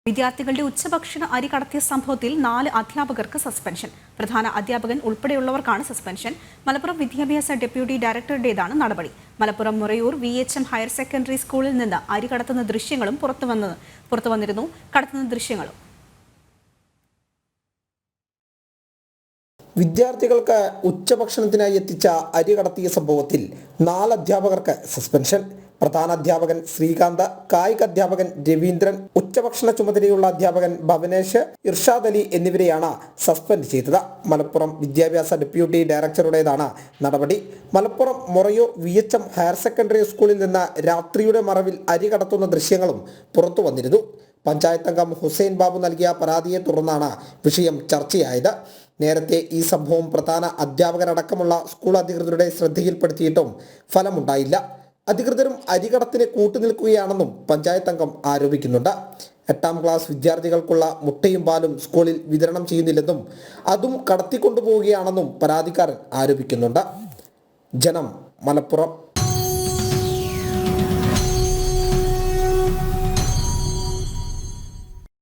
വിദ്യാർത്ഥികളുടെ ഉച്ചഭക്ഷണ അരി കടത്തിയ സംഭവത്തിൽ 4 അധ്യാപകർക്ക് സസ്പെൻഷൻ. പ്രധാന അധ്യാപകൻ ഉൾപ്പെടെയുള്ളവർക്കാണ് സസ്പെൻഷൻ. മലപ്പുറം വിദ്യാഭ്യാസ ഡെപ്യൂട്ടി ഡയറക്ടറുടേതാണ് നടപടി. Malappuram Murayur VHM higher secondary സ്കൂളിൽ നിന്ന് അരി കടത്തുന്ന ദൃശ്യങ്ങളും പുറത്തുവന്നിരുന്നു. കടത്തുന്ന ദൃശ്യങ്ങളും വിദ്യാർത്ഥികൾക്ക് ഉച്ചഭക്ഷണത്തിനായി എത്തിച്ച അരി കടത്തിയ സംഭവത്തിൽ 4 അധ്യാപകർക്ക് സസ്പെൻഷൻ. പ്രധാന അധ്യാപകൻ ശ്രീകാന്ത്, കായിക അധ്യാപകൻ രവീന്ദ്രൻ, ഉച്ചഭക്ഷണ ചുമതലയുള്ള അധ്യാപകൻ ഭവനേഷ്, ഇർഷാദ് അലി എന്നിവരെയാണ് സസ്പെൻഡ് ചെയ്തത്. മലപ്പുറം വിദ്യാഭ്യാസ ഡെപ്യൂട്ടി ഡയറക്ടറുടേതാണ് നടപടി. Malappuram Murayur VHM higher secondary സ്കൂളിൽ നിന്ന് രാത്രിയുടെ മറവിൽ അരി കടത്തുന്ന ദൃശ്യങ്ങളും പുറത്തു വന്നിരുന്നു. പഞ്ചായത്ത് അംഗം ഹുസൈൻ ബാബു നൽകിയ പരാതിയെ തുടർന്നാണ് വിഷയം ചർച്ചയായത്. നേരത്തെ ഈ സംഭവം പ്രധാന അധ്യാപകരടക്കമുള്ള സ്കൂൾ അധികൃതരുടെ ശ്രദ്ധയിൽപ്പെടുത്തിയിട്ടും ഫലമുണ്ടായില്ല. അധികൃതരും അരികടത്തിന് കൂട്ടുനിൽക്കുകയാണെന്നും പഞ്ചായത്ത് അംഗം ആരോപിക്കുന്നുണ്ട്. 8ാം ക്ലാസ് വിദ്യാർത്ഥികൾക്കുള്ള മുട്ടയും പാലും സ്കൂളിൽ വിതരണം ചെയ്യുന്നില്ലെന്നും അതും കടത്തിക്കൊണ്ടുപോവുകയാണെന്നും പരാതിക്കാരൻ ആരോപിക്കുന്നുണ്ട്. ജനം, മലപ്പുറം.